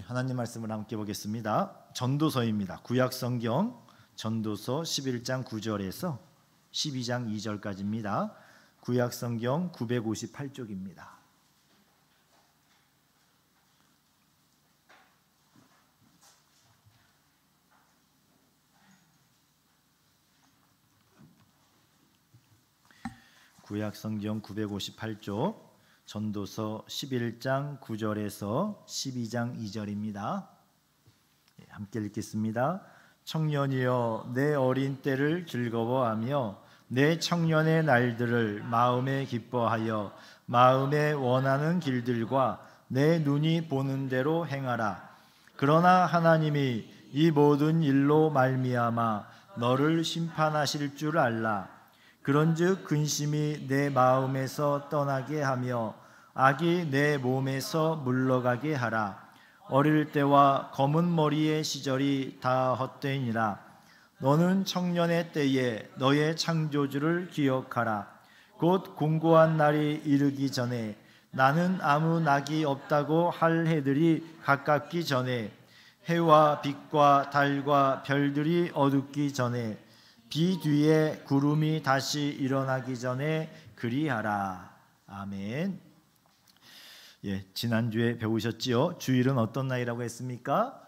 하나님 말씀을 함께 보겠습니다. 전도서입니다. 구약성경 전도서 11장 9절에서 12장 2절까지입니다. 구약성경 958쪽입니다. 구약성경 958쪽 전도서 11장 9절에서 12장 2절입니다. 함께 읽겠습니다. 청년이여 내 어린 때를 즐거워하며 내 청년의 날들을 마음에 기뻐하여 마음에 원하는 길들과 내 눈이 보는 대로 행하라. 그러나 하나님이 이 모든 일로 말미암아 너를 심판하실 줄 알라. 그런즉 근심이 내 마음에서 떠나게 하며 악이 내 몸에서 물러가게 하라. 어릴 때와 검은 머리의 시절이 다 헛되니라. 너는 청년의 때에 너의 창조주를 기억하라. 곧 공고한 날이 이르기 전에 나는 아무 낙이 없다고 할 해들이 가깝기 전에 해와 빛과 달과 별들이 어둡기 전에 비 뒤에 구름이 다시 일어나기 전에 그리하라. 아멘. 지난주에 배우셨지요? 주일은 어떤 날이라고 했습니까?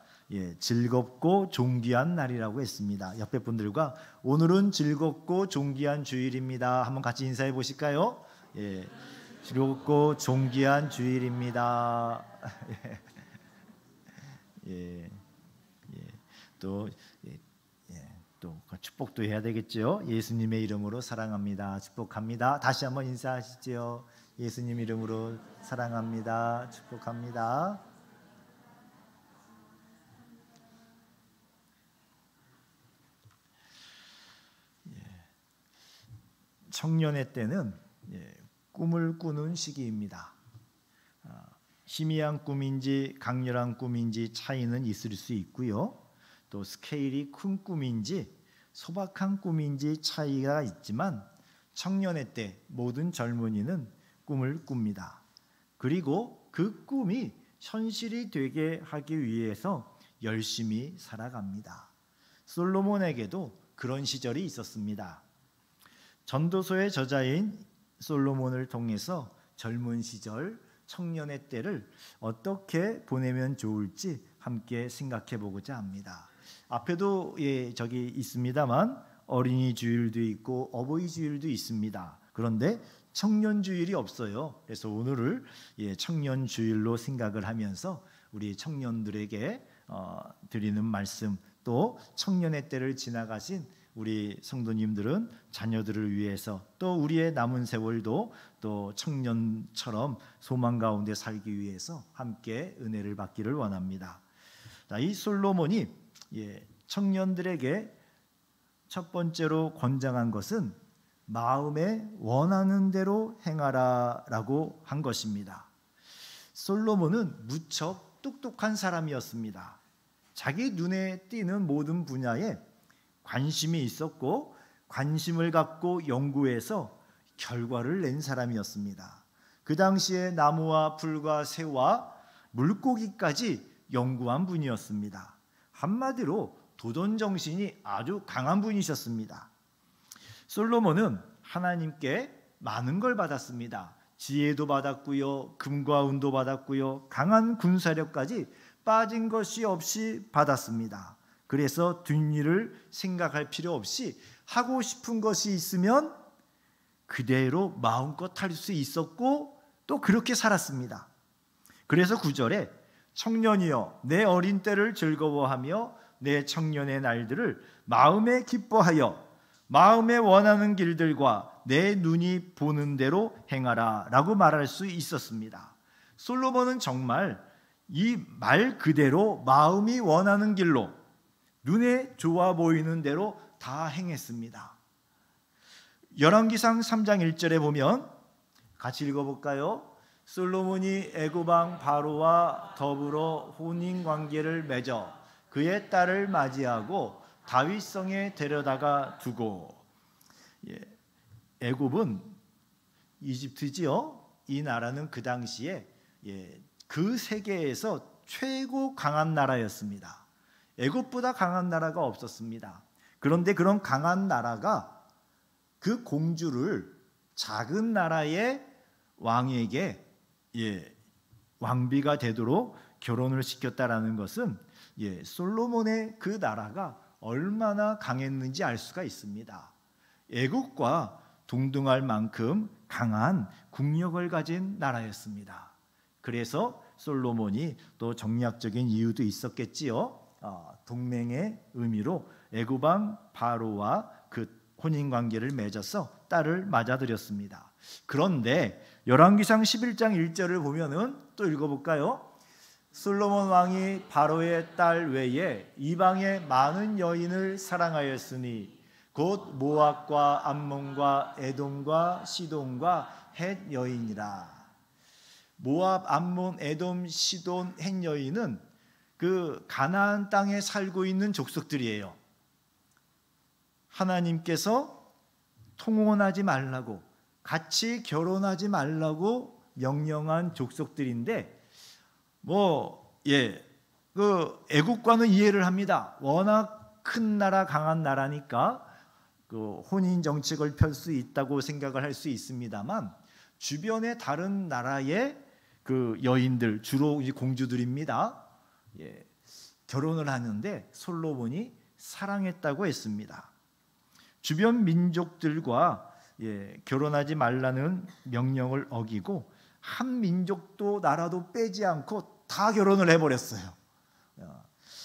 즐겁고 존귀한 날이라고 했습니다. 옆에 분들과 오늘은 즐겁고 존귀한 주일입니다. 한번 같이 인사해 보실까요? 즐겁고 존귀한 주일입니다. 또 축복도 해야 되겠죠. 예수님의 이름으로 사랑합니다. 축복합니다. 다시 한번 인사하시죠. 예수님 이름으로 사랑합니다. 축복합니다. 청년의 때는 꿈을 꾸는 시기입니다. 희미한 꿈인지 강렬한 꿈인지 차이는 있을 수 있고요. 또 스케일이 큰 꿈인지 소박한 꿈인지 차이가 있지만 청년의 때 모든 젊은이는 꿈을 꿉니다. 그리고 그 꿈이 현실이 되게 하기 위해서 열심히 살아갑니다. 솔로몬에게도 그런 시절이 있었습니다. 전도서의 저자인 솔로몬을 통해서 젊은 시절, 청년의 때를 어떻게 보내면 좋을지 함께 생각해 보고자 합니다. 앞에도 저기 있습니다만 어린이 주일도 있고 어버이 주일도 있습니다. 그런데 청년 주일이 없어요. 그래서 오늘을 청년 주일로 생각을 하면서 우리 청년들에게 드리는 말씀, 또 청년의 때를 지나가신 우리 성도님들은 자녀들을 위해서 또 우리의 남은 세월도 또 청년처럼 소망 가운데 살기 위해서 함께 은혜를 받기를 원합니다. 이 솔로몬이 청년들에게 첫 번째로 권장한 것은 마음에 원하는 대로 행하라라고 한 것입니다. 솔로몬은 무척 똑똑한 사람이었습니다. 자기 눈에 띄는 모든 분야에 관심이 있었고 관심을 갖고 연구해서 결과를 낸 사람이었습니다. 그 당시에 나무와 풀과 새와 물고기까지 연구한 분이었습니다. 한마디로 도전 정신이 아주 강한 분이셨습니다. 솔로몬은 하나님께 많은 걸 받았습니다. 지혜도 받았고요, 금과 은도 받았고요, 강한 군사력까지 빠진 것이 없이 받았습니다. 그래서 뒷일을 생각할 필요 없이 하고 싶은 것이 있으면 그대로 마음껏 할 수 있었고 또 그렇게 살았습니다. 그래서 9절에 청년이여 내 어린 때를 즐거워하며 내 청년의 날들을 마음에 기뻐하여 마음에 원하는 길들과 내 눈이 보는 대로 행하라 라고 말할 수 있었습니다. 솔로몬은 정말 이 말 그대로 마음이 원하는 길로 눈에 좋아 보이는 대로 다 행했습니다. 열왕기상 3장 1절에 보면 같이 읽어볼까요? 솔로몬이 애굽 왕 바로와 더불어 혼인 관계를 맺어 그의 딸을 맞이하고 다윗성에 데려다가 두고. 애굽은 이집트지요. 이 나라는 그 당시에 그 세계에서 최고 강한 나라였습니다. 애굽보다 강한 나라가 없었습니다. 그런데 그런 강한 나라가 그 공주를 작은 나라의 왕에게 왕비가 되도록 결혼을 시켰다라는 것은 솔로몬의 그 나라가 얼마나 강했는지 알 수가 있습니다. 애국과 동등할 만큼 강한 국력을 가진 나라였습니다. 그래서 솔로몬이 또 정략적인 이유도 있었겠지요. 동맹의 의미로 애굽 왕 바로와 그 혼인 관계를 맺어서 딸을 맞아들였습니다. 그런데 열왕기상 11장 1절을 보면은 또 읽어볼까요? 솔로몬 왕이 바로의 딸 외에 이방의 많은 여인을 사랑하였으니 곧 모압과 암몬과 에돔과 시돈과 헷 여인이라. 모압, 암몬, 에돔, 시돈, 헷 여인은 그 가나안 땅에 살고 있는 족속들이에요. 하나님께서 통혼하지 말라고, 같이 결혼하지 말라고 명령한 족속들인데 그 애국과는 이해를 합니다. 워낙 큰 나라, 강한 나라니까 그 혼인 정책을 펼 수 있다고 생각을 할 수 있습니다만 주변의 다른 나라의 그 여인들, 주로 공주들입니다. 결혼을 하는데 솔로몬이 사랑했다고 했습니다. 주변 민족들과 결혼하지 말라는 명령을 어기고 한 민족도 나라도 빼지 않고 다 결혼을 해버렸어요.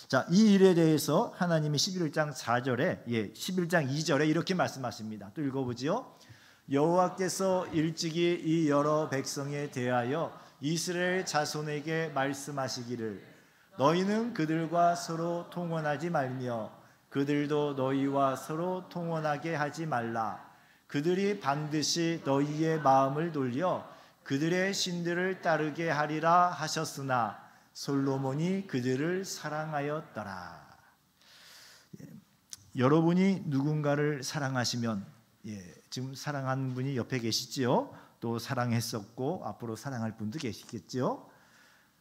자, 이 일에 대해서 하나님이 11장 4절에 11장 2절에 이렇게 말씀하십니다. 또 읽어보지요. 여호와께서 일찍이 이 여러 백성에 대하여 이스라엘 자손에게 말씀하시기를 너희는 그들과 서로 통혼하지 말며 그들도 너희와 서로 통혼하게 하지 말라. 그들이 반드시 너희의 마음을 돌려 그들의 신들을 따르게 하리라 하셨으나 솔로몬이 그들을 사랑하였더라. 여러분이 누군가를 사랑하시면 지금 사랑하는 분이 옆에 계시지요. 또 사랑했었고 앞으로 사랑할 분도 계시겠지요.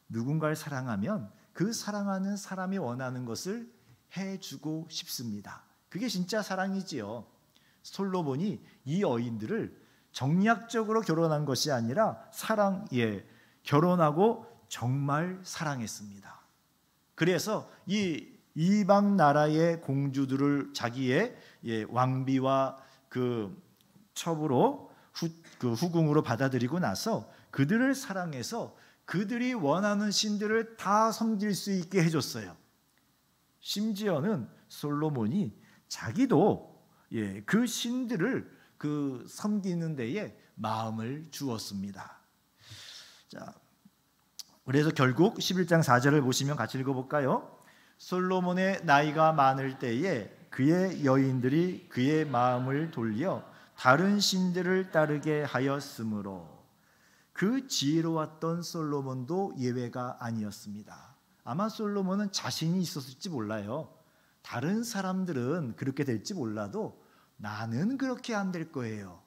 누군가를 사랑하면 그 사랑하는 사람이 원하는 것을 해주고 싶습니다. 그게 진짜 사랑이지요. 솔로몬이 이 여인들을 정략적으로 결혼한 것이 아니라 결혼하고 정말 사랑했습니다. 그래서 이 이방 나라의 공주들을 자기의 왕비와 그 첩으로 후궁으로 받아들이고 나서 그들을 사랑해서 그들이 원하는 신들을 다 섬길 수 있게 해줬어요. 심지어는 솔로몬이 자기도 그 신들을 섬기는 데에 마음을 주었습니다. 자, 그래서 결국 11장 4절을 보시면 같이 읽어볼까요? 솔로몬의 나이가 많을 때에 그의 여인들이 그의 마음을 돌려 다른 신들을 따르게 하였으므로 그 지혜로웠던 솔로몬도 예외가 아니었습니다. 아마 솔로몬은 자신이 있었을지 몰라요. 다른 사람들은 그렇게 될지 몰라도 나는 그렇게 안 될 거예요.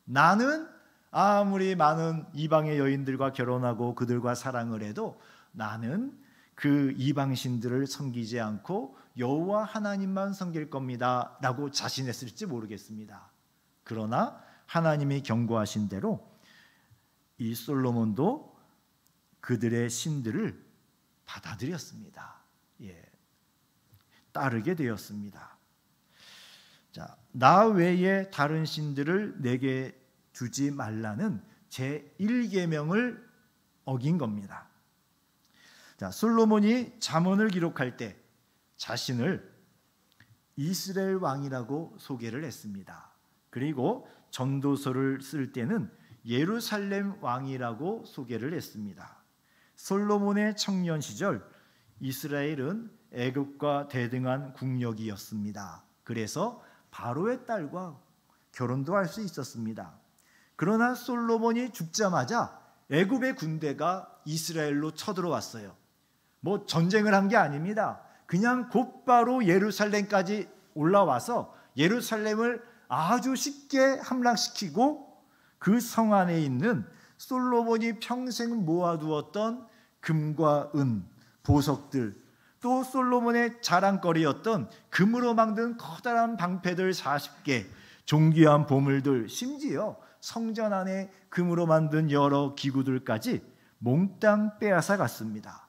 나는 아무리 많은 이방의 여인들과 결혼하고 그들과 사랑을 해도 나는 그 이방신들을 섬기지 않고 여호와 하나님만 섬길 겁니다 라고 자신했을지 모르겠습니다. 그러나 하나님이 경고하신 대로 이 솔로몬도 그들의 신들을 받아들였습니다. 따르게 되었습니다. 자, 나 외에 다른 신들을 내게 주지 말라는 제1계명을 어긴 겁니다. 자, 솔로몬이 잠언을 기록할 때 자신을 이스라엘 왕이라고 소개를 했습니다. 그리고 전도서를 쓸 때는 예루살렘 왕이라고 소개를 했습니다. 솔로몬의 청년 시절 이스라엘은 애굽과 대등한 국력이었습니다. 그래서 바로의 딸과 결혼도 할 수 있었습니다. 그러나 솔로몬이 죽자마자 애굽의 군대가 이스라엘로 쳐들어왔어요. 뭐 전쟁을 한 게 아닙니다. 그냥 곧바로 예루살렘까지 올라와서 예루살렘을 아주 쉽게 함락시키고 그 성 안에 있는 솔로몬이 평생 모아두었던 금과 은, 보석들, 또 솔로몬의 자랑거리였던 금으로 만든 커다란 방패들 40개, 존귀한 보물들, 심지어 성전 안에 금으로 만든 여러 기구들까지 몽땅 빼앗아 갔습니다.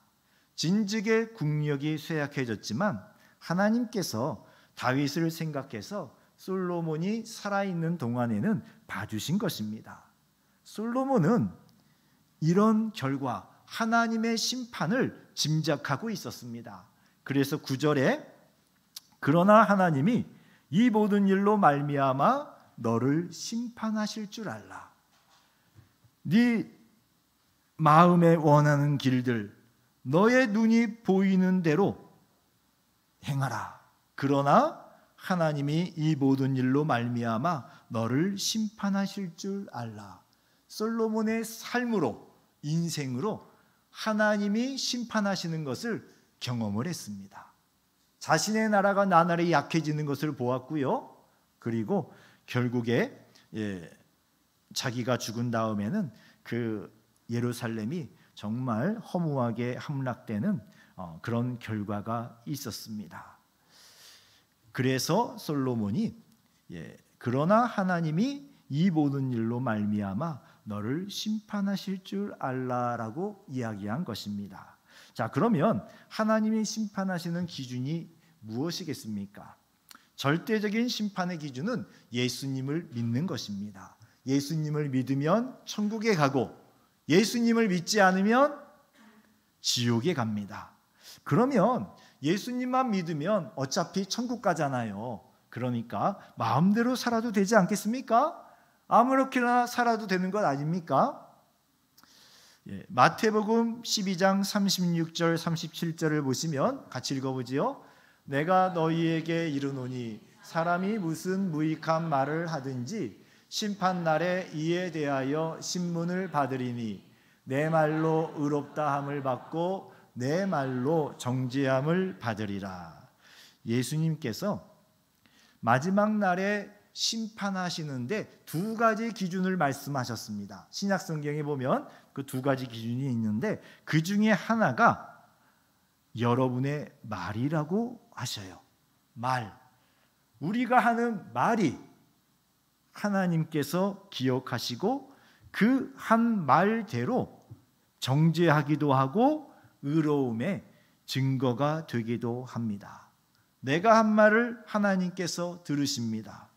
진즉의 국력이 쇠약해졌지만 하나님께서 다윗을 생각해서 솔로몬이 살아있는 동안에는 봐주신 것입니다. 솔로몬은 이런 결과 하나님의 심판을 짐작하고 있었습니다. 그래서 9절에 그러나 하나님이 이 모든 일로 말미암아 너를 심판하실 줄 알라. 네 마음에 원하는 길들, 너의 눈이 보이는 대로 행하라. 그러나 하나님이 이 모든 일로 말미암아 너를 심판하실 줄 알라. 솔로몬의 삶으로, 인생으로 하나님이 심판하시는 것을 경험을 했습니다. 자신의 나라가 나날이 약해지는 것을 보았고요. 그리고 결국에 자기가 죽은 다음에는 그 예루살렘이 정말 허무하게 함락되는 그런 결과가 있었습니다. 그래서 솔로몬이 그러나 하나님이 이 모든 일로 말미암아 너를 심판하실 줄 알라라고 이야기한 것입니다. 자, 그러면 하나님이 심판하시는 기준이 무엇이겠습니까? 절대적인 심판의 기준은 예수님을 믿는 것입니다. 예수님을 믿으면 천국에 가고 예수님을 믿지 않으면 지옥에 갑니다. 그러면 예수님만 믿으면 어차피 천국 가잖아요. 그러니까 마음대로 살아도 되지 않겠습니까? 아무렇게나 살아도 되는 것 아닙니까? 마태복음 12장 36절 37절을 보시면 같이 읽어보지요. 내가 너희에게 이르노니 사람이 무슨 무익한 말을 하든지 심판날에 이에 대하여 신문을 받으리니 내 말로 의롭다함을 받고 내 말로 정죄함을 받으리라. 예수님께서 마지막 날에 심판하시는데 두 가지 기준을 말씀하셨습니다. 신약 성경에 보면 그 두 가지 기준이 있는데 그 중에 하나가 여러분의 말이라고 하셔요. 말. 우리가 하는 말이 하나님께서 기억하시고 그 한 말대로 정죄하기도 하고 의로움의 증거가 되기도 합니다. 내가 한 말을 하나님께서 들으십니다.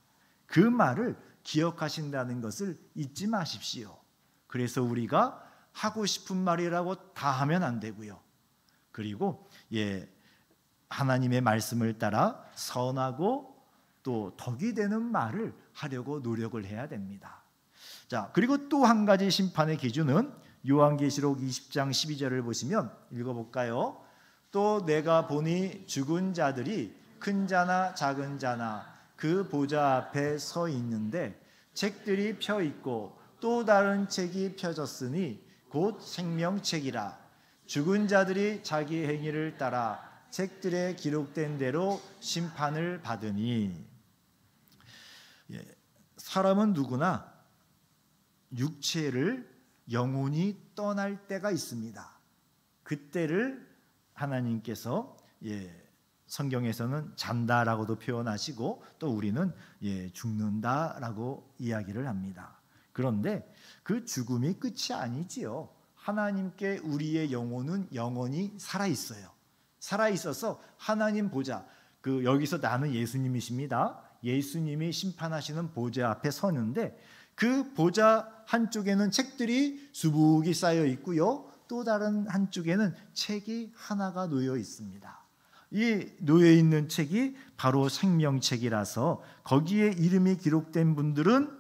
그 말을 기억하신다는 것을 잊지 마십시오. 그래서 우리가 하고 싶은 말이라고 다 하면 안 되고요. 그리고 하나님의 말씀을 따라 선하고 또 덕이 되는 말을 하려고 노력을 해야 됩니다. 자, 그리고 또 한 가지 심판의 기준은 요한계시록 20장 12절을 보시면 읽어볼까요? 또 내가 보니 죽은 자들이 큰 자나 작은 자나 그 보좌 앞에 서 있는데 책들이 펴 있고 또 다른 책이 펴졌으니 곧 생명책이라. 죽은 자들이 자기 행위를 따라 책들에 기록된 대로 심판을 받으니. 사람은 누구나 육체를 영혼이 떠날 때가 있습니다. 그때를 하나님께서 성경에서는 잔다라고도 표현하시고 또 우리는 죽는다라고 이야기를 합니다. 그런데 그 죽음이 끝이 아니지요. 하나님께 우리의 영혼은 영원히 살아 있어요. 살아 있어서 하나님 보좌, 여기서 나는 예수님이십니다. 예수님이 심판하시는 보좌 앞에 서는데 그 보좌 한쪽에는 책들이 수북이 쌓여 있고요. 또 다른 한쪽에는 책이 하나가 놓여 있습니다. 이 놓여 있는 책이 바로 생명책이라서 거기에 이름이 기록된 분들은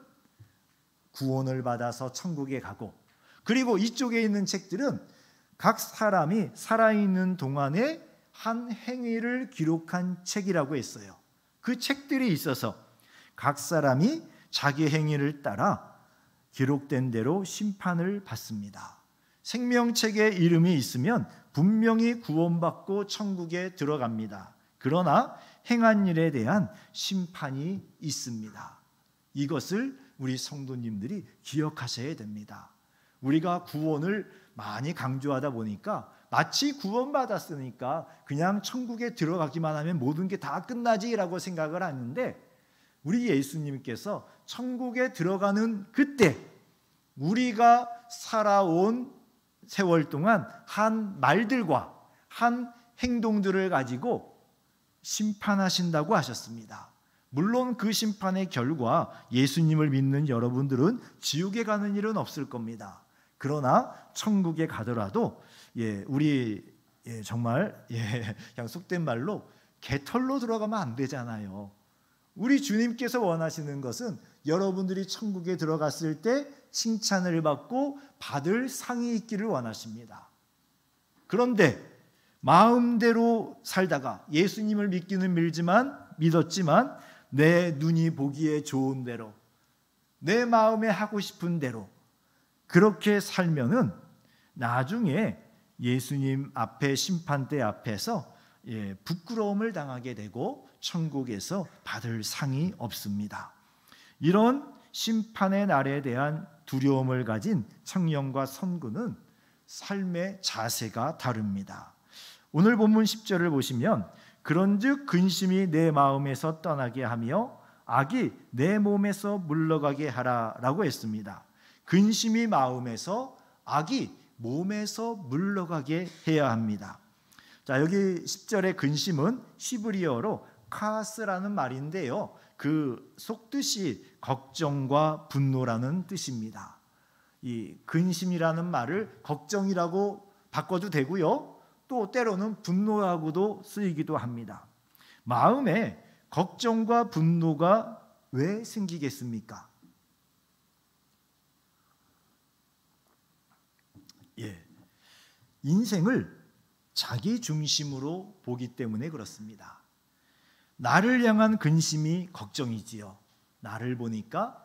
구원을 받아서 천국에 가고, 그리고 이쪽에 있는 책들은 각 사람이 살아있는 동안에 한 행위를 기록한 책이라고 했어요. 그 책들이 있어서 각 사람이 자기 행위를 따라 기록된 대로 심판을 받습니다. 생명책에 이름이 있으면 분명히 구원받고 천국에 들어갑니다. 그러나 행한 일에 대한 심판이 있습니다. 이것을 우리 성도님들이 기억하셔야 됩니다. 우리가 구원을 많이 강조하다 보니까 마치 구원받았으니까 그냥 천국에 들어가기만 하면 모든 게 다 끝나지라고 생각을 하는데, 우리 예수님께서 천국에 들어가는 그때 우리가 살아온 세월 동안 한 말들과 한 행동들을 가지고 심판하신다고 하셨습니다. 물론 그 심판의 결과 예수님을 믿는 여러분들은 지옥에 가는 일은 없을 겁니다. 그러나 천국에 가더라도 우리 정말 그냥 속된 말로 개털로 들어가면 안 되잖아요. 우리 주님께서 원하시는 것은 여러분들이 천국에 들어갔을 때 칭찬을 받고 받을 상이 있기를 원하십니다. 그런데 마음대로 살다가 예수님을 믿기는 믿었지만 내 눈이 보기에 좋은 대로, 내 마음에 하고 싶은 대로 그렇게 살면은 나중에 예수님 앞에, 심판대 앞에서 부끄러움을 당하게 되고 천국에서 받을 상이 없습니다. 이런 심판의 날에 대한 두려움을 가진 청년과 선구는 삶의 자세가 다릅니다. 오늘 본문 10절을 보시면 그런즉 근심이 내 마음에서 떠나게 하며 악이 내 몸에서 물러가게 하라라고 했습니다. 근심이 마음에서, 악이 몸에서 물러가게 해야 합니다. 자, 여기 10절의 근심은 히브리어로 카스라는 말인데요, 그 속뜻이 걱정과 분노라는 뜻입니다. 이 근심이라는 말을 걱정이라고 바꿔도 되고요, 또 때로는 분노라고도 쓰이기도 합니다. 마음에 걱정과 분노가 왜 생기겠습니까? 인생을 자기 중심으로 보기 때문에 그렇습니다. 나를 향한 근심이 걱정이지요. 나를 보니까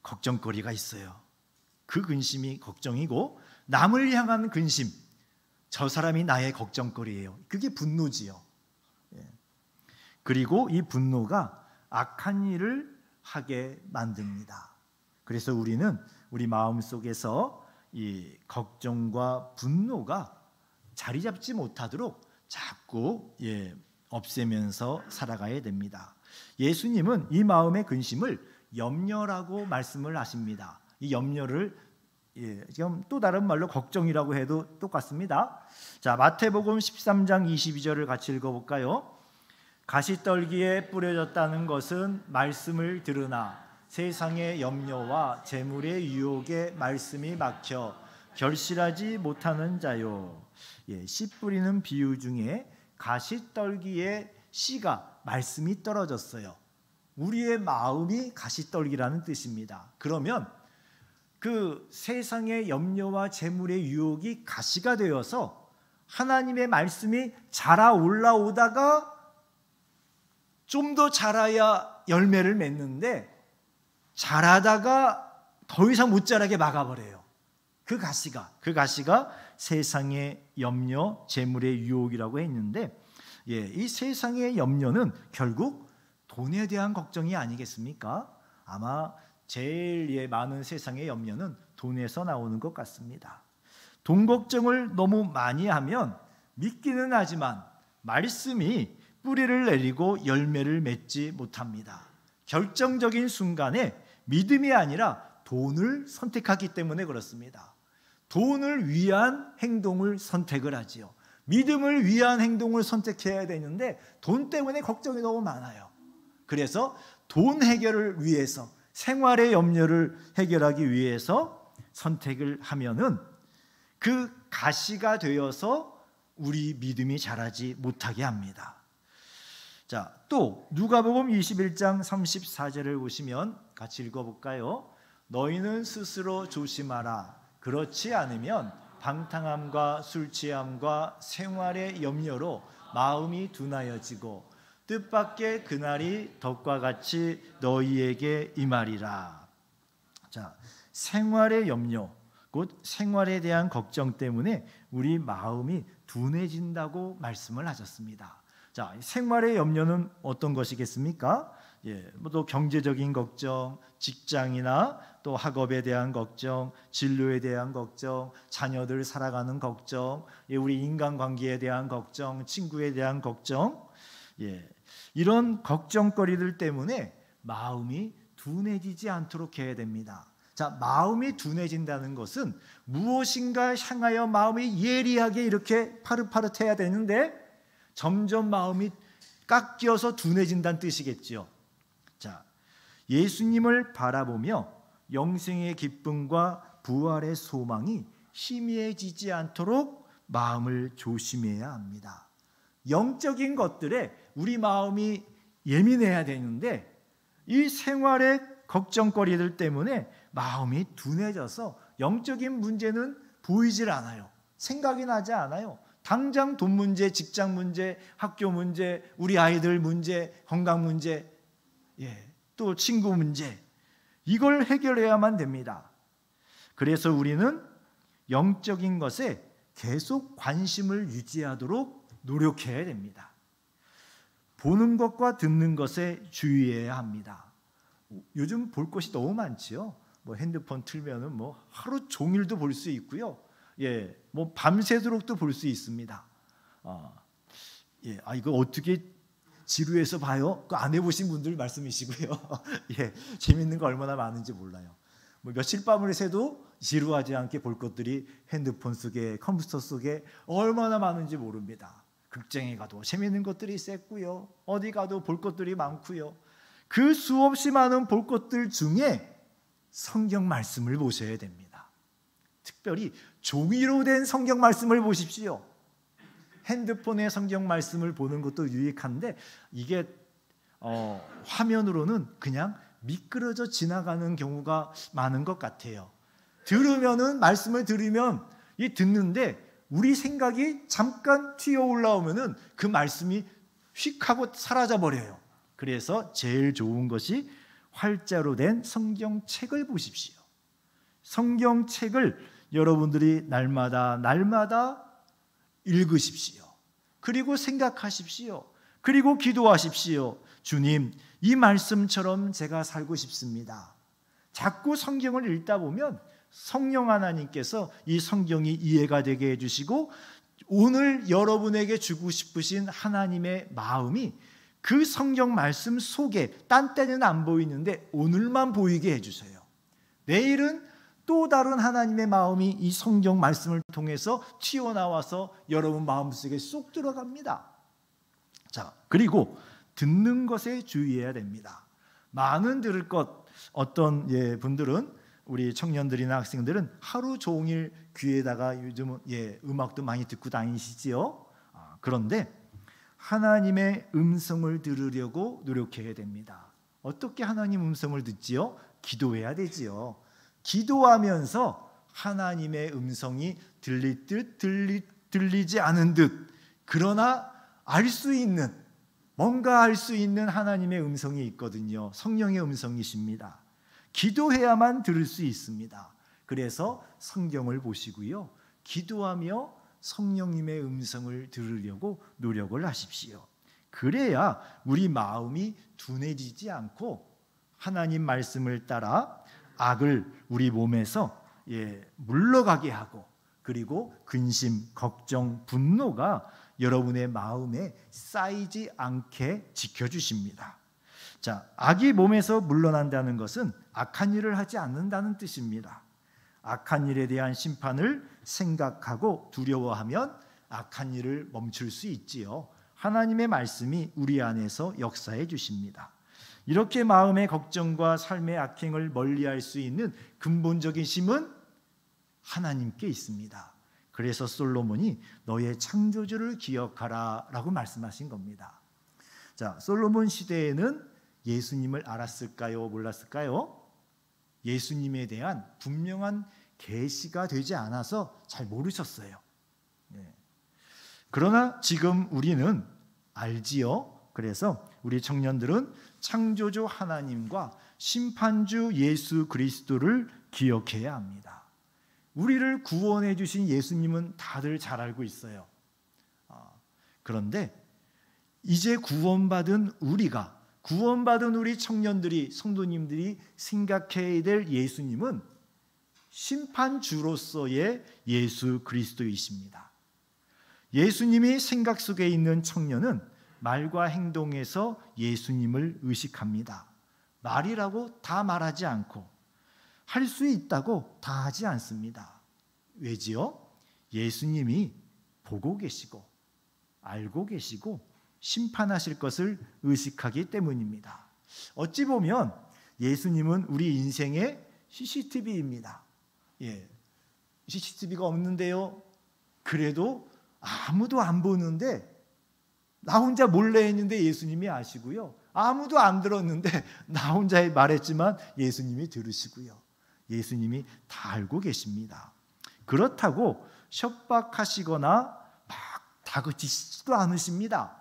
걱정거리가 있어요. 그 근심이 걱정이고, 남을 향한 근심, 저 사람이 나의 걱정거리예요. 그게 분노지요. 그리고 이 분노가 악한 일을 하게 만듭니다. 그래서 우리는 우리 마음속에서 이 걱정과 분노가 자리 잡지 못하도록 자꾸 없애면서 살아가야 됩니다. 예수님은 이 마음의 근심을 염려라고 말씀을 하십니다. 이 염려를 지금 또 다른 말로 걱정이라고 해도 똑같습니다. 자, 마태복음 13장 22절을 같이 읽어볼까요? 가시떨기에 뿌려졌다는 것은 말씀을 들으나 세상의 염려와 재물의 유혹에 말씀이 막혀 결실하지 못하는 자요. 씨 뿌리는 비유 중에 가시떨기에 씨가, 말씀이 떨어졌어요. 우리의 마음이 가시떨기라는 뜻입니다. 그러면 그 세상의 염려와 재물의 유혹이 가시가 되어서 하나님의 말씀이 자라 올라오다가 좀 더 자라야 열매를 맺는데 자라다가 더 이상 못 자라게 막아버려요. 그 가시가 세상의 염려, 재물의 유혹이라고 했는데, 이 세상의 염려는 결국 돈에 대한 걱정이 아니겠습니까? 아마 제일 많은 세상의 염려는 돈에서 나오는 것 같습니다. 돈 걱정을 너무 많이 하면 믿기는 하지만 말씀이 뿌리를 내리고 열매를 맺지 못합니다. 결정적인 순간에 믿음이 아니라 돈을 선택하기 때문에 그렇습니다. 돈을 위한 행동을 선택을 하지요. 믿음을 위한 행동을 선택해야 되는데 돈 때문에 걱정이 너무 많아요. 그래서 돈 해결을 위해서, 생활의 염려를 해결하기 위해서 선택을 하면은 그 가시가 되어서 우리 믿음이 자라지 못하게 합니다. 자, 또 누가복음 21장 34절을 보시면 같이 읽어볼까요? 너희는 스스로 조심하라. 그렇지 않으면 방탕함과 술취함과 생활의 염려로 마음이 둔하여지고 뜻밖의 그날이 덕과 같이 너희에게 임하리라. 자, 생활의 염려, 곧 생활에 대한 걱정 때문에 우리 마음이 둔해진다고 말씀을 하셨습니다. 자, 생활의 염려는 어떤 것이겠습니까? 또 경제적인 걱정, 직장이나 또 학업에 대한 걱정, 진로에 대한 걱정, 자녀들 살아가는 걱정, 우리 인간관계에 대한 걱정, 친구에 대한 걱정, 이런 걱정거리들 때문에 마음이 둔해지지 않도록 해야 됩니다. 자, 마음이 둔해진다는 것은 무엇인가 향하여 마음이 예리하게 이렇게 파릇파릇해야 되는데 점점 마음이 깎여서 둔해진다는 뜻이겠죠. 자, 예수님을 바라보며 영생의 기쁨과 부활의 소망이 희미해지지 않도록 마음을 조심해야 합니다. 영적인 것들에 우리 마음이 예민해야 되는데 이 생활의 걱정거리들 때문에 마음이 둔해져서 영적인 문제는 보이질 않아요. 생각이 나지 않아요. 당장 돈 문제, 직장 문제, 학교 문제, 우리 아이들 문제, 건강 문제, 또 친구 문제, 이걸 해결해야만 됩니다. 그래서 우리는 영적인 것에 계속 관심을 유지하도록 노력해야 됩니다. 보는 것과 듣는 것에 주의해야 합니다. 요즘 볼 것이 너무 많지요. 핸드폰 틀면은 하루 종일도 볼 수 있고요. 밤새도록도 볼 수 있습니다. 이거 어떻게 지루해서 봐요? 그거 안 해보신 분들 말씀이시고요. 재밌는 거 얼마나 많은지 몰라요. 며칠 밤을 새도 지루하지 않게 볼 것들이 핸드폰 속에, 컴퓨터 속에 얼마나 많은지 모릅니다. 극장에 가도 재밌는 것들이 있었고요. 어디 가도 볼 것들이 많고요. 그 수없이 많은 볼 것들 중에 성경 말씀을 보셔야 됩니다. 특별히 종이로 된 성경 말씀을 보십시오. 핸드폰에 성경 말씀을 보는 것도 유익한데 이게 화면으로는 그냥 미끄러져 지나가는 경우가 많은 것 같아요. 말씀을 들으면 듣는데 우리 생각이 잠깐 튀어 올라오면은 그 말씀이 휙 하고 사라져 버려요. 그래서 제일 좋은 것이 활자로 된 성경책을 보십시오. 성경책을 여러분들이 날마다 읽으십시오. 그리고 생각하십시오. 그리고 기도하십시오. 주님, 이 말씀처럼 제가 살고 싶습니다. 자꾸 성경을 읽다 보면 성령 하나님께서 이 성경이 이해가 되게 해주시고 오늘 여러분에게 주고 싶으신 하나님의 마음이 그 성경 말씀 속에 딴 때는 안 보이는데 오늘만 보이게 해주세요. 내일은 또 다른 하나님의 마음이 이 성경 말씀을 통해서 튀어나와서 여러분 마음속에 쏙 들어갑니다. 자, 그리고 듣는 것에 주의해야 됩니다. 많은 들을 것, 어떤 분들은 우리 청년들이나 학생들은 하루 종일 귀에다가 요즘은 음악도 많이 듣고 다니시지요. 그런데 하나님의 음성을 들으려고 노력해야 됩니다. 어떻게 하나님 음성을 듣지요? 기도해야 되지요. 기도하면서 하나님의 음성이 들릴 듯 들리지 않은 듯 그러나 뭔가 알 수 있는 하나님의 음성이 있거든요. 성령의 음성이십니다. 기도해야만 들을 수 있습니다. 그래서 성경을 보시고요. 기도하며 성령님의 음성을 들으려고 노력을 하십시오. 그래야 우리 마음이 둔해지지 않고 하나님 말씀을 따라 악을 우리 몸에서 물러가게 하고 그리고 근심, 걱정, 분노가 여러분의 마음에 쌓이지 않게 지켜주십니다. 자, 악이 몸에서 물러난다는 것은 악한 일을 하지 않는다는 뜻입니다. 악한 일에 대한 심판을 생각하고 두려워하면 악한 일을 멈출 수 있지요. 하나님의 말씀이 우리 안에서 역사해 주십니다. 이렇게 마음의 걱정과 삶의 악행을 멀리할 수 있는 근본적인 힘은 하나님께 있습니다. 그래서 솔로몬이 너의 창조주를 기억하라 라고 말씀하신 겁니다. 자, 솔로몬 시대에는 예수님을 알았을까요? 몰랐을까요? 예수님에 대한 분명한 계시가 되지 않아서 잘 모르셨어요. 그러나 지금 우리는 알지요. 그래서 우리 청년들은 창조주 하나님과 심판주 예수 그리스도를 기억해야 합니다. 우리를 구원해 주신 예수님은 다들 잘 알고 있어요. 그런데 이제 구원받은 우리가 구원받은 우리 청년들이, 성도님들이 생각해야 될 예수님은 심판주로서의 예수 그리스도이십니다. 예수님이 생각 속에 있는 청년은 말과 행동에서 예수님을 의식합니다. 말이라고 다 말하지 않고 할 수 있다고 다 하지 않습니다. 왜지요? 예수님이 보고 계시고 알고 계시고 심판하실 것을 의식하기 때문입니다. 어찌 보면 예수님은 우리 인생의 CCTV입니다. CCTV가 없는데요, 그래도 아무도 안 보는데 나 혼자 몰래 했는데 예수님이 아시고요, 아무도 안 들었는데 나 혼자 말했지만 예수님이 들으시고요, 예수님이 다 알고 계십니다. 그렇다고 협박하시거나 막 다그치지도 않으십니다.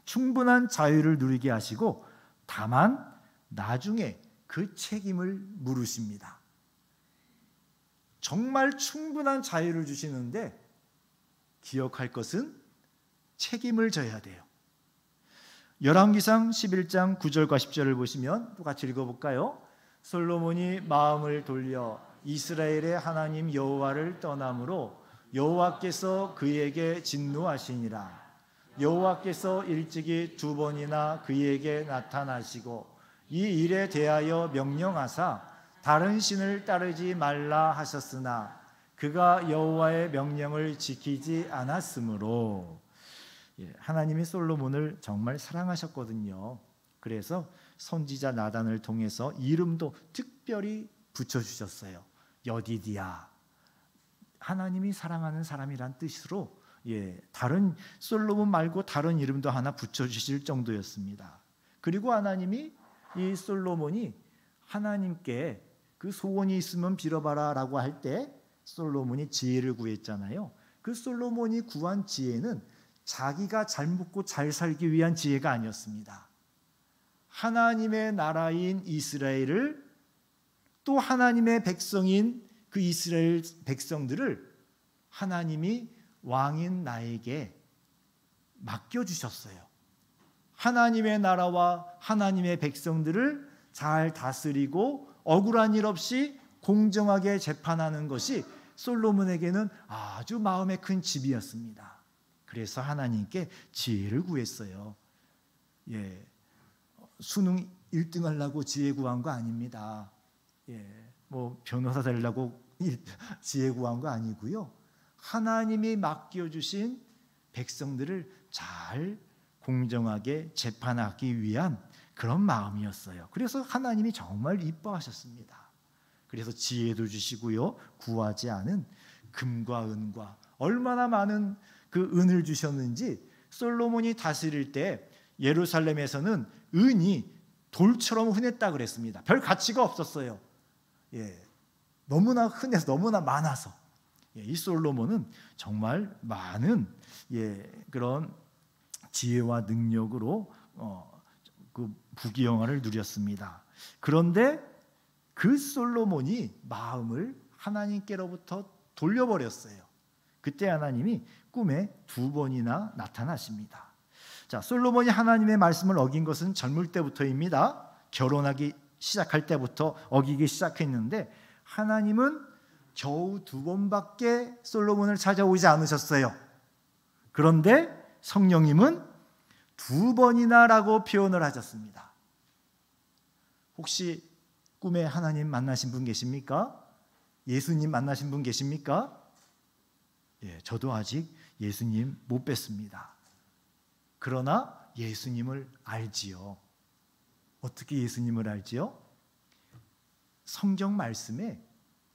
충분한 자유를 누리게 하시고 다만 나중에 그 책임을 물으십니다. 정말 충분한 자유를 주시는데 기억할 것은 책임을 져야 돼요. 열왕기상 11장 9절과 10절을 보시면 또 같이 읽어볼까요? 솔로몬이 마음을 돌려 이스라엘의 하나님 여호와를 떠남으로 여호와께서 그에게 진노하시니라. 여호와께서 일찍이 2번이나 그에게 나타나시고 이 일에 대하여 명령하사 다른 신을 따르지 말라 하셨으나 그가 여호와의 명령을 지키지 않았으므로. 하나님이 솔로몬을 정말 사랑하셨거든요. 그래서 선지자 나단을 통해서 이름도 특별히 붙여주셨어요. 여디디야, 하나님이 사랑하는 사람이란 뜻으로 다른 솔로몬 말고 다른 이름도 하나 붙여주실 정도였습니다. 그리고 하나님이 이 솔로몬이 하나님께 그 소원이 있으면 빌어봐라 라고 할 때 솔로몬이 지혜를 구했잖아요. 그 솔로몬이 구한 지혜는 자기가 잘 먹고 잘 살기 위한 지혜가 아니었습니다. 하나님의 나라인 이스라엘을, 또 하나님의 백성인 그 이스라엘 백성들을 하나님이 왕인 나에게 맡겨주셨어요. 하나님의 나라와 하나님의 백성들을 잘 다스리고 억울한 일 없이 공정하게 재판하는 것이 솔로몬에게는 아주 마음에 큰 짐이었습니다. 그래서 하나님께 지혜를 구했어요. 수능 1등 하려고 지혜 구한 거 아닙니다. 뭐 변호사 되려고 지혜 구한 거 아니고요. 하나님이 맡겨주신 백성들을 잘 공정하게 재판하기 위한 그런 마음이었어요. 그래서 하나님이 정말 이뻐하셨습니다. 그래서 지혜도 주시고요, 구하지 않은 금과 은과 얼마나 많은 그 은을 주셨는지, 솔로몬이 다스릴 때 예루살렘에서는 은이 돌처럼 흔했다 그랬습니다. 별 가치가 없었어요. 너무나 흔해서, 너무나 많아서. 이 솔로몬은 정말 많은 그런 지혜와 능력으로 그 부귀영화를 누렸습니다. 그런데 그 솔로몬이 마음을 하나님께로부터 돌려버렸어요. 그때 하나님이 꿈에 2번이나 나타나십니다. 자, 솔로몬이 하나님의 말씀을 어긴 것은 젊을 때부터입니다. 결혼하기 시작할 때부터 어기기 시작했는데 하나님은 겨우 2번밖에 솔로몬을 찾아오지 않으셨어요. 그런데 성령님은 2번이나 라고 표현을 하셨습니다. 혹시 꿈에 하나님 만나신 분 계십니까? 예수님 만나신 분 계십니까? 저도 아직 예수님 못 뵀습니다. 그러나 예수님을 알지요. 어떻게 예수님을 알지요? 성경 말씀에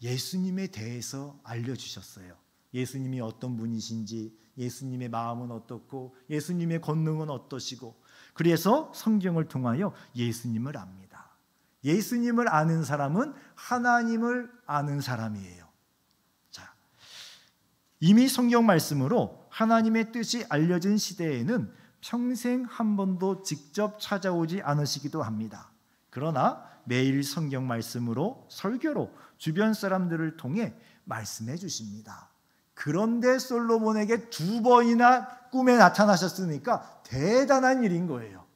예수님에 대해서 알려주셨어요. 예수님이 어떤 분이신지, 예수님의 마음은 어떻고, 예수님의 권능은 어떠시고, 그래서 성경을 통하여 예수님을 압니다. 예수님을 아는 사람은 하나님을 아는 사람이에요. 자, 이미 성경 말씀으로 하나님의 뜻이 알려진 시대에는 평생 한 번도 직접 찾아오지 않으시기도 합니다. 그러나 매일 성경 말씀으로, 설교로 주변 사람들을 통해 말씀해 주십니다. 그런데 솔로몬에게 2번이나 꿈에 나타나셨으니까 대단한 일인 거예요.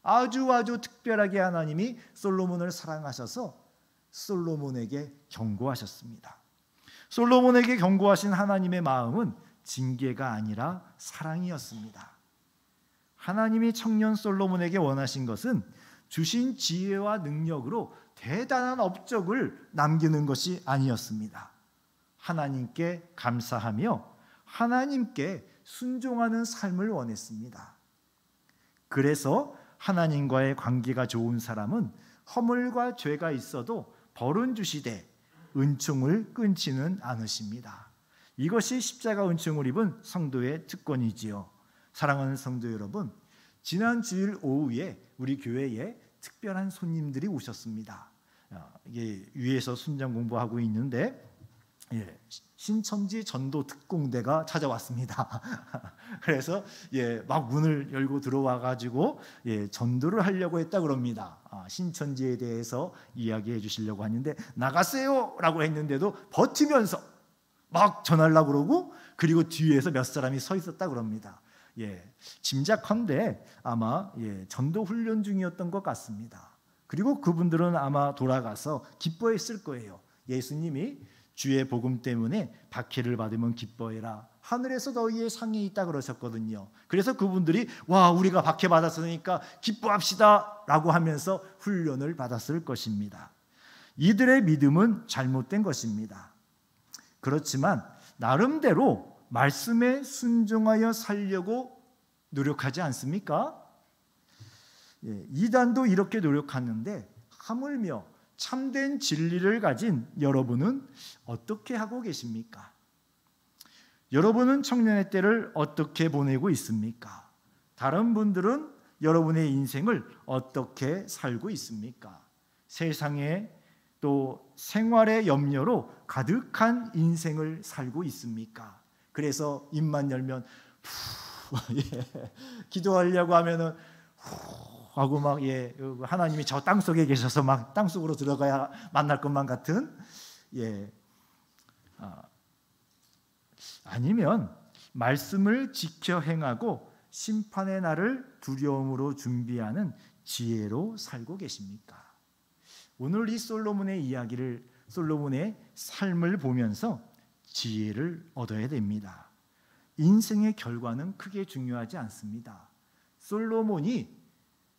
아주 특별하게 하나님이 솔로몬을 사랑하셔서 솔로몬에게 경고하셨습니다. 솔로몬에게 경고하신 하나님의 마음은 징계가 아니라 사랑이었습니다. 하나님이 청년 솔로몬에게 원하신 것은 주신 지혜와 능력으로 대단한 업적을 남기는 것이 아니었습니다. 하나님께 감사하며 하나님께 순종하는 삶을 원했습니다. 그래서 하나님과의 관계가 좋은 사람은 허물과 죄가 있어도 벌은 주시되 은총을 끊지는 않으십니다. 이것이 십자가 은총을 입은 성도의 특권이지요. 사랑하는 성도 여러분, 지난 주일 오후에 우리 교회에 특별한 손님들이 오셨습니다. 이게 위에서 순장 공부하고 있는데 신천지 전도 특공대가 찾아왔습니다. 그래서 막 문을 열고 들어와 가지고 전도를 하려고 했다 그럽니다. 신천지에 대해서 이야기해 주시려고 하는데 나가세요라고 했는데도 버티면서 막 전하려고 그러고, 그리고 뒤에서 몇 사람이 서 있었다 그럽니다. 짐작컨대 아마 전도 훈련 중이었던 것 같습니다. 그리고 그분들은 아마 돌아가서 기뻐했을 거예요. 예수님이 주의 복음 때문에 박해를 받으면 기뻐해라, 하늘에서 너희의 상이 있다 그러셨거든요. 그래서 그분들이 와, 우리가 박해 받았으니까 기뻐합시다 라고 하면서 훈련을 받았을 것입니다. 이들의 믿음은 잘못된 것입니다. 그렇지만 나름대로 말씀에 순종하여 살려고 노력하지 않습니까? 이단도 이렇게 노력하는데 하물며 참된 진리를 가진 여러분은 어떻게 하고 계십니까? 여러분은 청년의 때를 어떻게 보내고 있습니까? 다른 분들은 여러분의 인생을 어떻게 살고 있습니까? 세상에 또 생활의 염려로 가득한 인생을 살고 있습니까? 그래서 입만 열면 기도하려고 하면은 하고 막 하나님이 저 땅속에 계셔서 막 땅속으로 들어가야 만날 것만 같은 아니면 말씀을 지켜 행하고 심판의 날을 두려움으로 준비하는 지혜로 살고 계십니까? 오늘 이 솔로몬의 이야기를, 솔로몬의 삶을 보면서 지혜를 얻어야 됩니다. 인생의 결과는 크게 중요하지 않습니다. 솔로몬이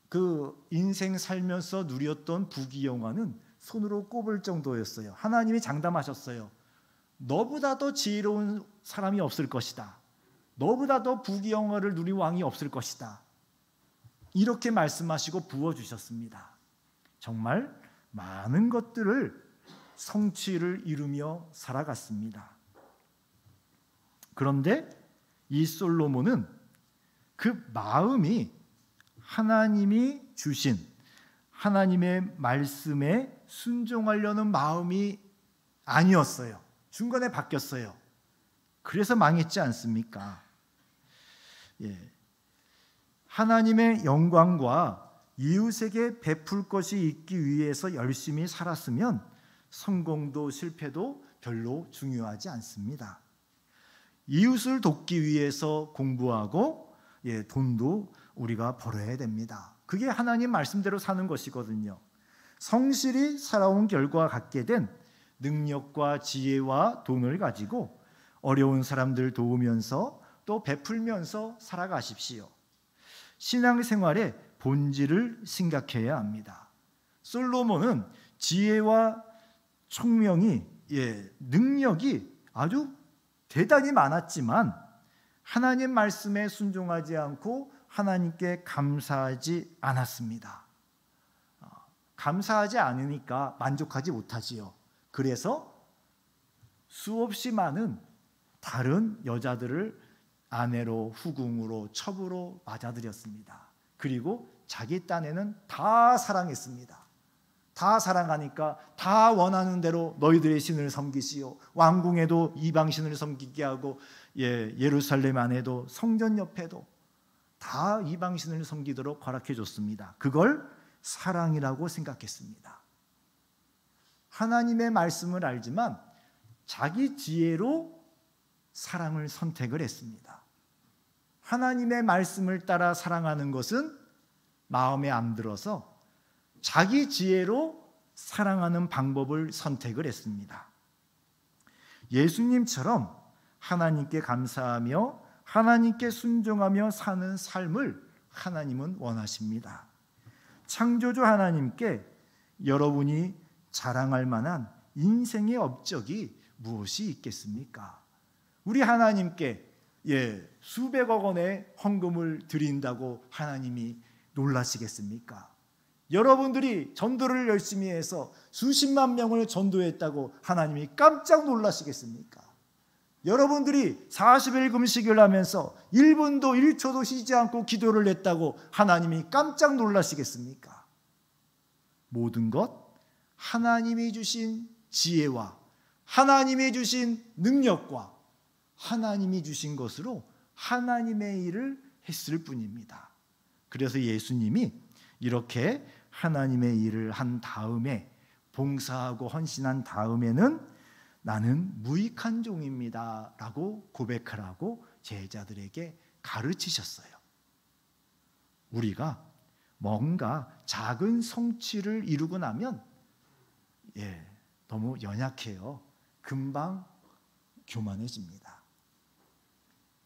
그 인생 살면서 누렸던 부귀영화는 손으로 꼽을 정도였어요. 하나님이 장담하셨어요. 너보다 더 지혜로운 사람이 없을 것이다. 너보다 더 부귀영화를 누린 왕이 없을 것이다. 이렇게 말씀하시고 부어주셨습니다. 정말 많은 것들을 성취를 이루며 살아갔습니다. 그런데 이 솔로몬은 그 마음이 하나님이 주신 하나님의 말씀에 순종하려는 마음이 아니었어요. 중간에 바뀌었어요. 그래서 망했지 않습니까? 하나님의 영광과 이웃에게 베풀 것이 있기 위해서 열심히 살았으면 성공도 실패도 별로 중요하지 않습니다. 이웃을 돕기 위해서 공부하고 돈도 우리가 벌어야 됩니다. 그게 하나님 말씀대로 사는 것이거든요. 성실히 살아온 결과 갖게 된 능력과 지혜와 돈을 가지고 어려운 사람들 도우면서 또 베풀면서 살아가십시오. 신앙생활의 본질을 생각해야 합니다. 솔로몬은 지혜와 총명이 능력이 아주 대단히 많았지만 하나님 말씀에 순종하지 않고 하나님께 감사하지 않았습니다. 감사하지 않으니까 만족하지 못하지요. 그래서 수없이 많은 다른 여자들을 아내로, 후궁으로, 첩으로 맞아들였습니다. 그리고 자기 딴에는 다 사랑했습니다. 다 사랑하니까 다 원하는 대로 너희들의 신을 섬기시오. 왕궁에도 이방신을 섬기게 하고 예루살렘 안에도 성전 옆에도 다 이방신을 섬기도록 허락해 줬습니다. 그걸 사랑이라고 생각했습니다. 하나님의 말씀을 알지만 자기 지혜로 사랑을 선택을 했습니다. 하나님의 말씀을 따라 사랑하는 것은 마음에 안 들어서 자기 지혜로 사랑하는 방법을 선택을 했습니다. 예수님처럼 하나님께 감사하며 하나님께 순종하며 사는 삶을 하나님은 원하십니다. 창조주 하나님께 여러분이 자랑할 만한 인생의 업적이 무엇이 있겠습니까? 우리 하나님께 수백억 원의 헌금을 드린다고 하나님이 놀라시겠습니까? 여러분들이 전도를 열심히 해서 수십만 명을 전도했다고 하나님이 깜짝 놀라시겠습니까? 여러분들이 40일 금식을 하면서 1분도 1초도 쉬지 않고 기도를 했다고 하나님이 깜짝 놀라시겠습니까? 모든 것 하나님이 주신 지혜와 하나님이 주신 능력과 하나님이 주신 것으로 하나님의 일을 했을 뿐입니다. 그래서 예수님이 이렇게 하나님의 일을 한 다음에 봉사하고 헌신한 다음에는 나는 무익한 종입니다 라고 고백하라고 제자들에게 가르치셨어요. 우리가 뭔가 작은 성취를 이루고 나면 너무 연약해요. 금방 교만해집니다.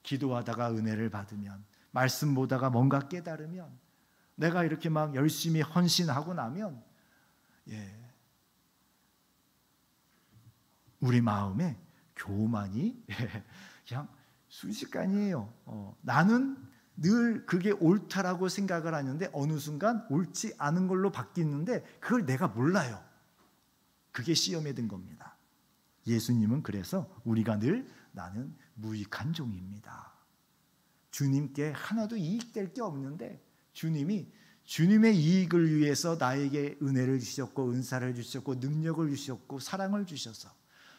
기도하다가 은혜를 받으면, 말씀 보다가 뭔가 깨달으면, 내가 이렇게 막 열심히 헌신하고 나면 우리 마음에 교만이 그냥 순식간이에요. 나는 늘 그게 옳다라고 생각을 하는데 어느 순간 옳지 않은 걸로 바뀌는데 그걸 내가 몰라요. 그게 시험에 든 겁니다. 예수님은 그래서 우리가 늘 나는 무익한 종입니다. 주님께 하나도 이익될 게 없는데 주님이 주님의 이익을 위해서 나에게 은혜를 주셨고 은사를 주셨고 능력을 주셨고 사랑을 주셔서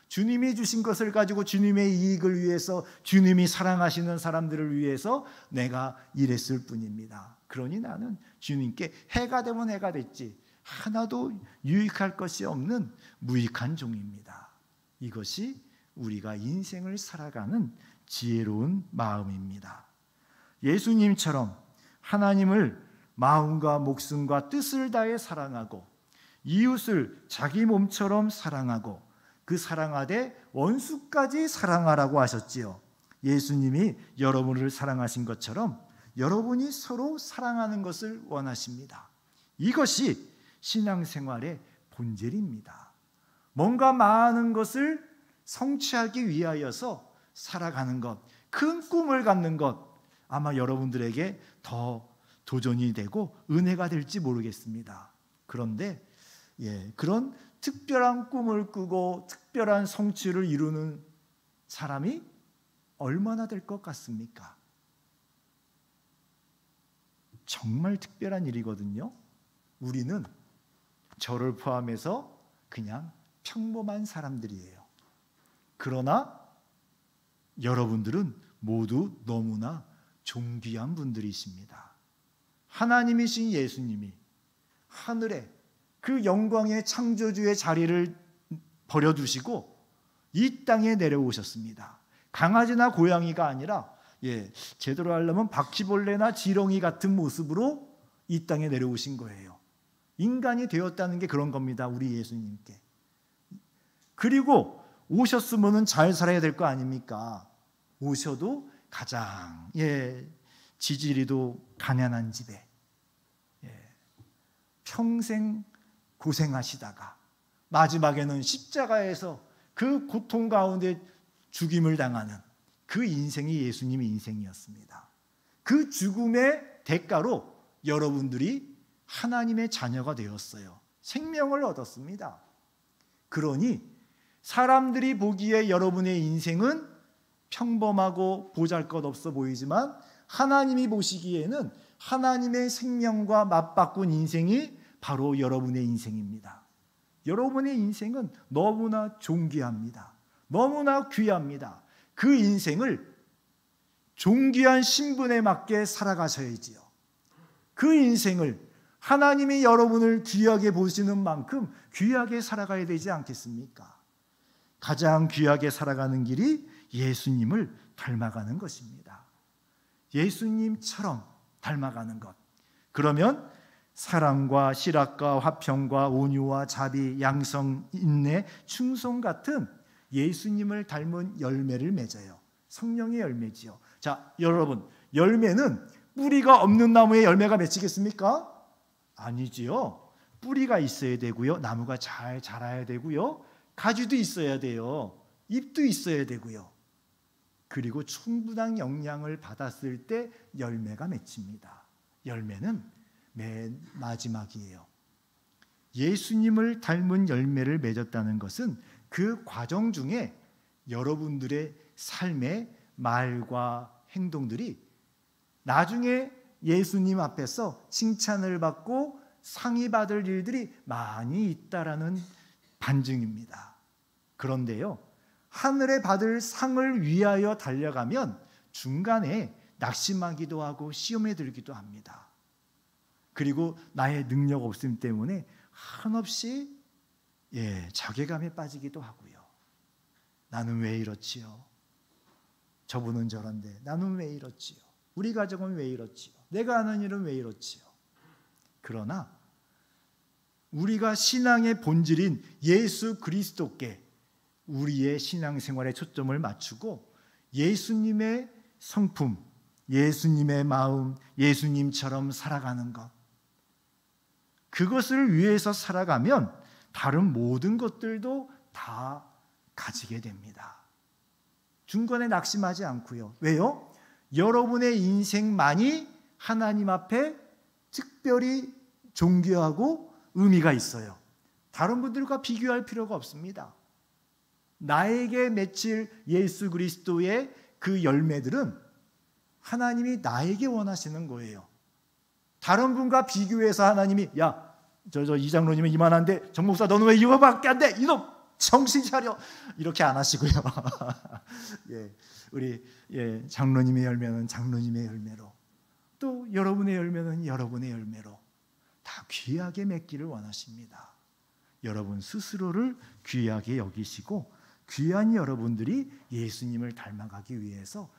주님이 주신 것을 가지고 주님의 이익을 위해서 주님이 사랑하시는 사람들을 위해서 내가 일했을 뿐입니다. 그러니 나는 주님께 해가 되면 해가 됐지 하나도 유익할 것이 없는 무익한 종입니다. 이것이 우리가 인생을 살아가는 지혜로운 마음입니다. 예수님처럼 하나님을 마음과 목숨과 뜻을 다해 사랑하고 이웃을 자기 몸처럼 사랑하고 그 사랑하되 원수까지 사랑하라고 하셨지요. 예수님이 여러분을 사랑하신 것처럼 여러분이 서로 사랑하는 것을 원하십니다. 이것이 신앙생활의 본질입니다. 뭔가 많은 것을 성취하기 위하여서 살아가는 것, 큰 꿈을 갖는 것, 아마 여러분들에게 더 도전이 되고 은혜가 될지 모르겠습니다. 그런데 그런 특별한 꿈을 꾸고 특별한 성취를 이루는 사람이 얼마나 될 것 같습니까? 정말 특별한 일이거든요. 우리는 저를 포함해서 그냥 평범한 사람들이에요. 그러나 여러분들은 모두 너무나 존귀한 분들이십니다. 하나님이신 예수님이 하늘에 그 영광의 창조주의 자리를 버려두시고 이 땅에 내려오셨습니다. 강아지나 고양이가 아니라 제대로 하려면 바퀴벌레나 지렁이 같은 모습으로 이 땅에 내려오신 거예요. 인간이 되었다는 게 그런 겁니다. 우리 예수님께. 그리고 오셨으면 잘 살아야 될 거 아닙니까? 오셔도 가장 지지리도 가난한 집에 평생 고생하시다가 마지막에는 십자가에서 그 고통 가운데 죽임을 당하는 그 인생이 예수님의 인생이었습니다. 그 죽음의 대가로 여러분들이 하나님의 자녀가 되었어요. 생명을 얻었습니다. 그러니 사람들이 보기에 여러분의 인생은 평범하고 보잘것없어 보이지만 하나님이 보시기에는 하나님의 생명과 맞바꾼 인생이 바로 여러분의 인생입니다. 여러분의 인생은 너무나 존귀합니다. 너무나 귀합니다. 그 인생을 존귀한 신분에 맞게 살아가셔야지요. 그 인생을 하나님이 여러분을 귀하게 보시는 만큼 귀하게 살아가야 되지 않겠습니까? 가장 귀하게 살아가는 길이 예수님을 닮아가는 것입니다. 예수님처럼 닮아가는 것. 그러면 사랑과 실학과 화평과 온유와 자비, 양성, 인내, 충성 같은 예수님을 닮은 열매를 맺어요. 성령의 열매지요. 자, 여러분, 열매는 뿌리가 없는 나무에 열매가 맺히겠습니까? 아니지요. 뿌리가 있어야 되고요. 나무가 잘 자라야 되고요. 가지도 있어야 돼요. 잎도 있어야 되고요. 그리고 충분한 영양을 받았을 때 열매가 맺힙니다. 열매는 맨 마지막이에요. 예수님을 닮은 열매를 맺었다는 것은 그 과정 중에 여러분들의 삶의 말과 행동들이 나중에 예수님 앞에서 칭찬을 받고 상이 받을 일들이 많이 있다라는 반증입니다. 그런데요, 하늘에 받을 상을 위하여 달려가면 중간에 낙심하기도 하고 시험에 들기도 합니다. 그리고 나의 능력 없음 때문에 한없이 자괴감에 빠지기도 하고요. 나는 왜 이렇지요? 저분은 저런데 나는 왜 이렇지요? 우리 가정은 왜 이렇지요? 내가 하는 일은 왜 이렇지요? 그러나 우리가 신앙의 본질인 예수 그리스도께 우리의 신앙생활에 초점을 맞추고 예수님의 성품, 예수님의 마음, 예수님처럼 살아가는 것, 그것을 위해서 살아가면 다른 모든 것들도 다 가지게 됩니다. 중간에 낙심하지 않고요. 왜요? 여러분의 인생만이 하나님 앞에 특별히 존귀하고 의미가 있어요. 다른 분들과 비교할 필요가 없습니다. 나에게 맺힐 예수 그리스도의 그 열매들은 하나님이 나에게 원하시는 거예요. 다른 분과 비교해서 하나님이 저 이장로님은 이만한데 정 목사 너는 왜 이거밖에 안 돼? 이놈 정신 차려! 이렇게 안 하시고요. 우리 장로님의 열매는 장로님의 열매로, 또 여러분의 열매는 여러분의 열매로 다 귀하게 맺기를 원하십니다. 여러분 스스로를 귀하게 여기시고 귀한 여러분들이 예수님을 닮아가기 위해서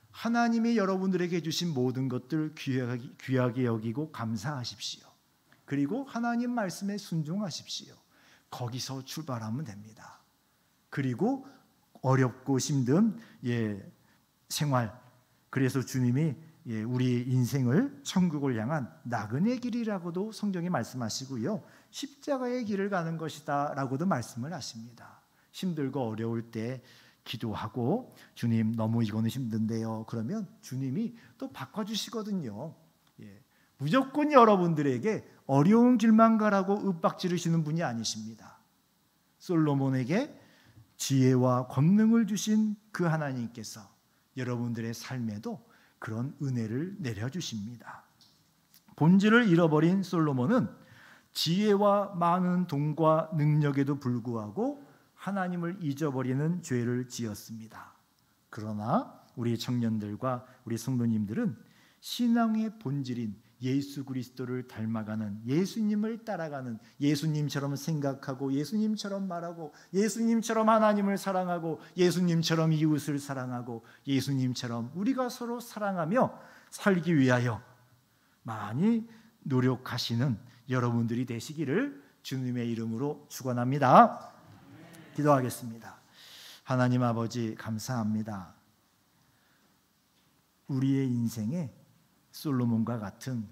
하나님이 여러분들에게 주신 모든 것들 귀하게 여기고 감사하십시오. 그리고 하나님 말씀에 순종하십시오. 거기서 출발하면 됩니다. 그리고 어렵고 힘든 생활, 그래서 주님이 우리 인생을 천국을 향한 나그네 길이라고도 성경에 말씀하시고요, 십자가의 길을 가는 것이다 라고도 말씀을 하십니다. 힘들고 어려울 때 기도하고 주님 너무 이거는 힘든데요, 그러면 주님이 또 바꿔주시거든요. 무조건 여러분들에게 어려운 길만 가라고 윽박지르시는 분이 아니십니다. 솔로몬에게 지혜와 권능을 주신 그 하나님께서 여러분들의 삶에도 그런 은혜를 내려주십니다. 본질을 잃어버린 솔로몬은 지혜와 많은 돈과 능력에도 불구하고 하나님을 잊어버리는 죄를 지었습니다. 그러나 우리 청년들과 우리 성도님들은 신앙의 본질인 예수 그리스도를 닮아가는, 예수님을 따라가는, 예수님처럼 생각하고 예수님처럼 말하고 예수님처럼 하나님을 사랑하고 예수님처럼 이웃을 사랑하고 예수님처럼 우리가 서로 사랑하며 살기 위하여 많이 노력하시는 여러분들이 되시기를 주님의 이름으로 축원합니다. 기도하겠습니다. 하나님 아버지 감사합니다. 우리의 인생에 솔로몬과 같은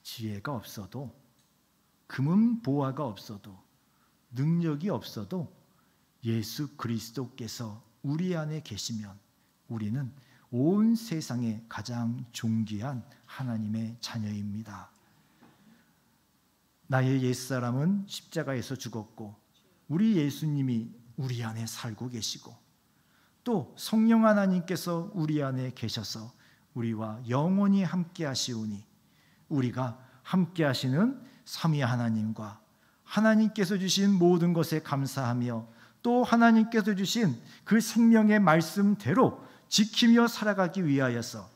지혜가 없어도, 금은 보화가 없어도, 능력이 없어도 예수 그리스도께서 우리 안에 계시면 우리는 온 세상에 가장 존귀한 하나님의 자녀입니다. 나의 옛사람은 십자가에서 죽었고 우리 예수님이 우리 안에 살고 계시고 또 성령 하나님께서 우리 안에 계셔서 우리와 영원히 함께 하시오니 우리가 함께 하시는 삼위 하나님과 하나님께서 주신 모든 것에 감사하며 또 하나님께서 주신 그 생명의 말씀대로 지키며 살아가기 위하여서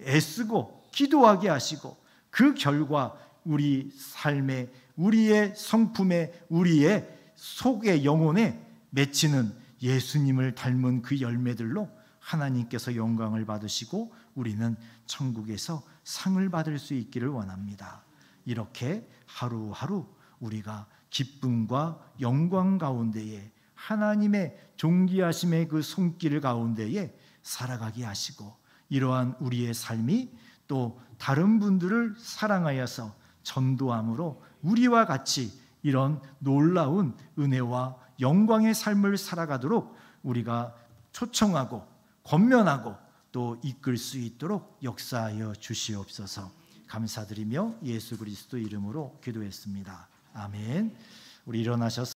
애쓰고 기도하게 하시고 그 결과 우리 삶에, 우리의 성품에, 우리의 속의 영혼에 맺히는 예수님을 닮은 그 열매들로 하나님께서 영광을 받으시고 우리는 천국에서 상을 받을 수 있기를 원합니다. 이렇게 하루하루 우리가 기쁨과 영광 가운데에 하나님의 존귀하심의 그 손길 가운데에 살아가게 하시고, 이러한 우리의 삶이 또 다른 분들을 사랑하여서 전도함으로 우리와 같이 이런 놀라운 은혜와 영광의 삶을 살아가도록 우리가 초청하고 권면하고 또 이끌 수 있도록 역사하여 주시옵소서. 감사드리며 예수 그리스도 이름으로 기도했습니다. 아멘. 우리 일어나셔서